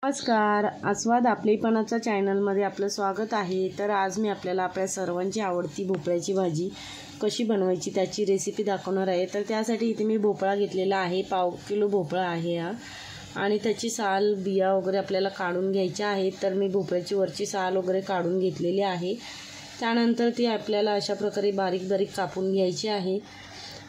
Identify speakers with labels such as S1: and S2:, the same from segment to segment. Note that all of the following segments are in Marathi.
S1: नमस्कार, आस्वाद आपलेपणाच्या चॅनलमध्ये आपलं स्वागत आहे। तर आज मी आपल्याला आपल्या सर्वांची आवडती भोपळ्याची भाजी कशी बनवायची त्याची रेसिपी दाखवणार आहे। तर त्यासाठी इथे मी भोपळा घेतलेला आहे, पाव किलो भोपळा आहे हा, आणि त्याची साल बिया वगैरे आपल्याला काढून घ्यायची आहे। तर मी भोपळ्याची वरची साल वगैरे काढून घेतलेली आहे। त्यानंतर ती आपल्याला अशा प्रकारे बारीक बारीक कापून घ्यायची आहे।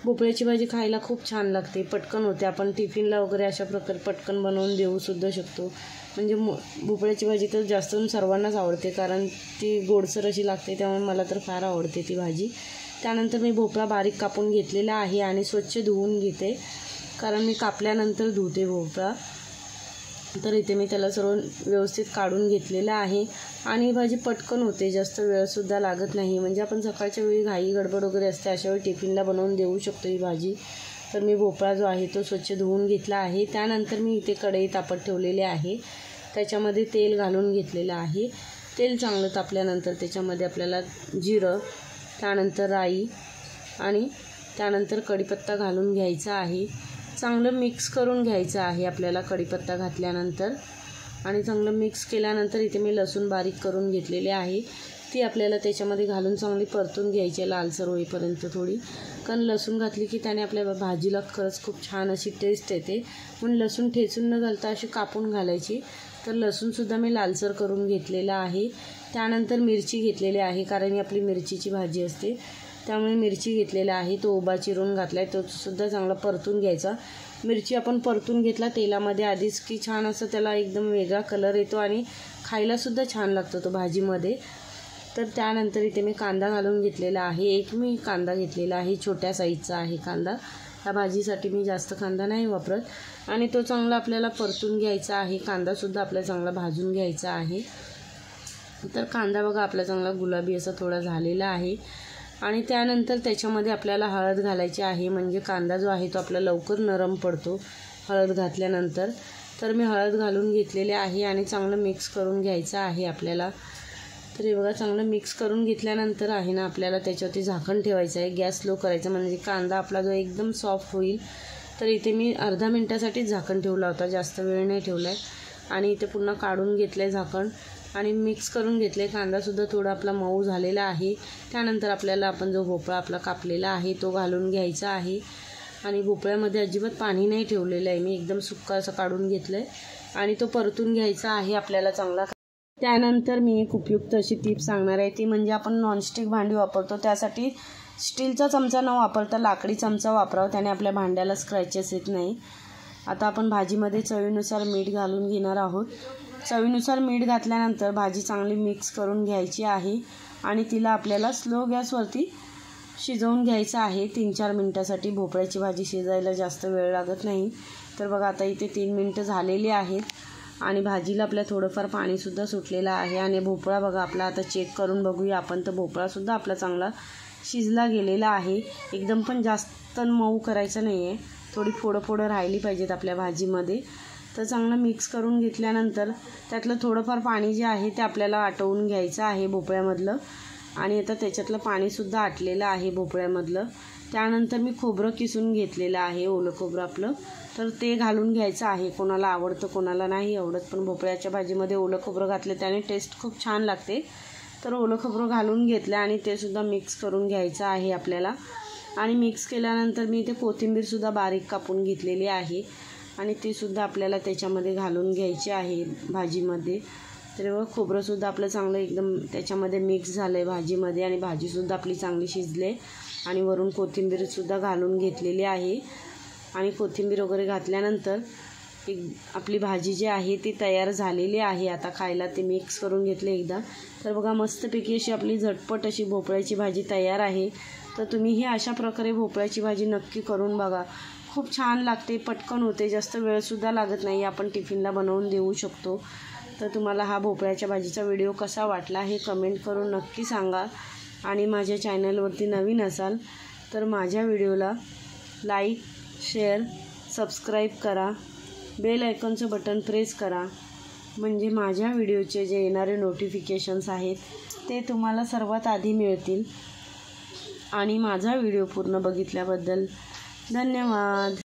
S1: भोपळ्याची भाजी खायला खूप छान लागते, पटकन होते। आपण टिफिनला वगैरे अशा प्रकारे पटकन बनवून देऊ सुद्धा शकतो। म्हणजे भोपळ्याची भाजी तर जास्त सर्वांनाच आवडते, कारण ती गोडसर अशी लागते, त्यामुळे मला तर फार आवडते ती भाजी। त्यानंतर मी भोपळा बारीक कापून घेतलेला आहे आणि स्वच्छ धुवून घेते, कारण मी कापल्यानंतर धुते भोपळा। तर इथे मी त्याला सर्व व्यवस्थित काढून घेतलेला आहे आणि भाजी पटकन होते, जास्त वेळसुद्धा लागत नाही। म्हणजे आपण सकाळच्या वेळी घाई गडबड वगैरे असते, अशा वेळी टिफिनला बनवून देऊ शकतो ही भाजी। तर मी भोपळा जो आहे तो स्वच्छ धुवून घेतला आहे। त्यानंतर मी इथे कढई तापत ठेवलेले आहे, त्याच्यामध्ये तेल घालून घेतलेलं आहे। तेल चांगलं तापल्यानंतर त्याच्यामध्ये आपल्याला जिरं, त्यानंतर राई आणि त्यानंतर कढीपत्ता घालून घ्यायचा आहे। चांगलं मिक्स करून घ्यायचं आहे आपल्याला कढीपत्ता घातल्यानंतर, आणि चांगलं मिक्स केल्यानंतर इथे मी लसूण बारीक करून घेतलेले आहे, ती आपल्याला त्याच्यामध्ये घालून चांगली परतून घ्यायची लालसर होईपर्यंत थोडी, कारण लसूण घातली की त्याने आपल्या भाजीला खरंच खूप छान अशी टेस्ट येते। म्हणून लसूण ठेचून न घालता अशी कापून घालायची। तर लसूणसुद्धा मी लालसर करून घेतलेला आहे। त्यानंतर मिरची घेतलेली आहे, कारण ही आपली मिरचीची भाजी असते, त्यामुळे मिरची घेतलेला आहे, तो उभा चिरून घातला आहे, तो सुद्धा चांगला परतून घ्यायचा। मिरची आपण परतून घेतला तेलामध्ये आधीच की छान असं त्याला एकदम वेगळा कलर येतो आणि खायलासुद्धा छान लागतो तो भाजीमध्ये। तर त्यानंतर इथे मी कांदा घालून घेतलेला आहे, एक मी कांदा घेतलेला आहे, छोट्या साईजचा आहे कांदा। ह्या भाजीसाठी मी जास्त कांदा नाही वापरत, आणि तो चांगला आपल्याला परतून घ्यायचा आहे। कांदासुद्धा आपल्याला चांगला भाजून घ्यायचा आहे। तर कांदा बघा आपला चांगला गुलाबी असा थोडा झालेला आहे, आणि त्यानंतर त्याच्यामध्ये आपल्याला हळद घालायची आहे, म्हणजे कांदा जो आहे तो आपला लवकर नरम पडतो हळद घातल्यानंतर। तर मी हळद घालून घेतलेले आहे आणि चांगलं मिक्स करून घ्यायचं आहे आपल्याला। तर हे बघा चांगलं मिक्स करून घेतल्यानंतर आहे ना, आपल्याला त्याच्यावरती झाकण ठेवायचं आहे, गॅस स्लो करायचा, म्हणजे कांदा आपला जो एकदम सॉफ्ट होईल। तर इथे मी अर्धा मिनटासाठीच झाकण ठेवला होता, जास्त वेळ नाही ठेवला आहे, आणि इथे पुन्हा काढून घेतलं आहे झाकण आणि मिक्स करून घेतले। कांदासुद्धा थोडा आपला मऊ झालेला आहे। त्यानंतर आपल्याला आपण जो भोपळा आपला कापलेला आहे तो घालून घ्यायचा आहे, आणि भोपळ्यामध्ये अजिबात पाणी नाही ठेवलेलं आहे मी, एकदम सुक्का असं काढून घेतलं आहे, आणि तो परतून घ्यायचा आहे आपल्याला चांगला। त्यानंतर मी एक उपयुक्त अशी टिप सांगणार आहे, ती म्हणजे आपण नॉनस्टिक भांडी वापरतो, त्यासाठी स्टीलचा चमचा न वापरता लाकडी चमचा वापरावा, त्याने आपल्या भांड्याला स्क्रॅचेस येत नाही। आता आपण भाजीमध्ये चवीनुसार मीठ घालून घेणार आहोत। चवीनुसार मीठ घातल्यानंतर भाजी चांगली मिक्स करून घ्यायची आहे, आणि तिला आपल्याला स्लो गॅसवरती शिजवून घ्यायचं आहे 3-4 मिनटासाठी। भोपळ्याची भाजी शिजायला जास्त वेळ लागत नाही। तर बघा आता इथे 3 मिनटं झालेली आहेत, आणि भाजीला आपल्या थोडंफार पाणीसुद्धा सुटलेलं आहे, आणि भोपळा बघा आपला आता चेक करून बघूया आपण। तर भोपळासुद्धा आपला चांगला शिजला गेलेला आहे, एकदम पण जास्त मऊ करायचं नाही आहे, थोडी फोडं राहिली पाहिजेत आपल्या भाजीमध्ये। तर चांगलं मिक्स करून घेतल्यानंतर त्यातलं थोडंफार पाणी जे आहे ते आपल्याला आटवून घ्यायचं आहे भोपळ्यामधलं, आणि आता त्याच्यातलं पाणीसुद्धा आटलेलं आहे भोपळ्यामधलं। त्यानंतर मी खोबरं किसून घेतलेलं आहे, ओलं खोबरं आपलं, तर ते घालून घ्यायचं आहे। कोणाला आवडतं कोणाला नाही आवडत, पण भोपळ्याच्या भाजीमध्ये ओलं खोबरं घातलं त्याने टेस्ट खूप छान लागते। तर ओलं खोबरं घालून घेतलं आणि ते सुद्धा मिक्स करून घ्यायचं आहे आपल्याला, आणि मिक्स केल्यानंतर मी इथे कोथिंबीरसुद्धा बारीक कापून घेतलेली आहे, आणि ती सुद्धा आपल्याला त्याच्यामध्ये घालून घ्यायची आहे भाजीमध्ये। तर बघा खोबरंसुद्धा आपलं चांगलं एकदम त्याच्यामध्ये मिक्स झालं आहे भाजीमध्ये, आणि भाजीसुद्धा आपली चांगली शिजले, आणि वरून कोथिंबीरसुद्धा घालून घेतलेली आहे। आणि कोथिंबीर वगैरे घातल्यानंतर आपली भाजी जी आहे ती तयार झालेली आहे। आता खायला ते मिक्स करून घेतले एकदा, तर बघा मस्तपैकी अशी आपली झटपट अशी भोपळ्याची भाजी तयार आहे। तर तुम्हीही अशा प्रकारे भोपळ्याची भाजी नक्की करून बघा, खूप छान लागते, पटकन होते, जास्त वेळसुद्धा लागत नाही, आपण टिफिनला बनवून देऊ शकतो। तर तुम्हाला हा भोपळ्याच्या भाजीचा व्हिडिओ कसा वाटला हे कमेंट करून नक्की सांगा, आणि माझ्या चॅनलवरती नवीन असाल तर माझ्या व्हिडिओला लाईक, शेअर, सबस्क्राईब करा, बेल आयकॉनचं बटन प्रेस करा, म्हणजे माझ्या व्हिडिओचे जे येणारे नोटिफिकेशन्स आहेत ते तुम्हाला सर्वात आधी मिळतील। आणि माझा व्हिडिओ पूर्ण बघितल्याबद्दल धन्यवाद।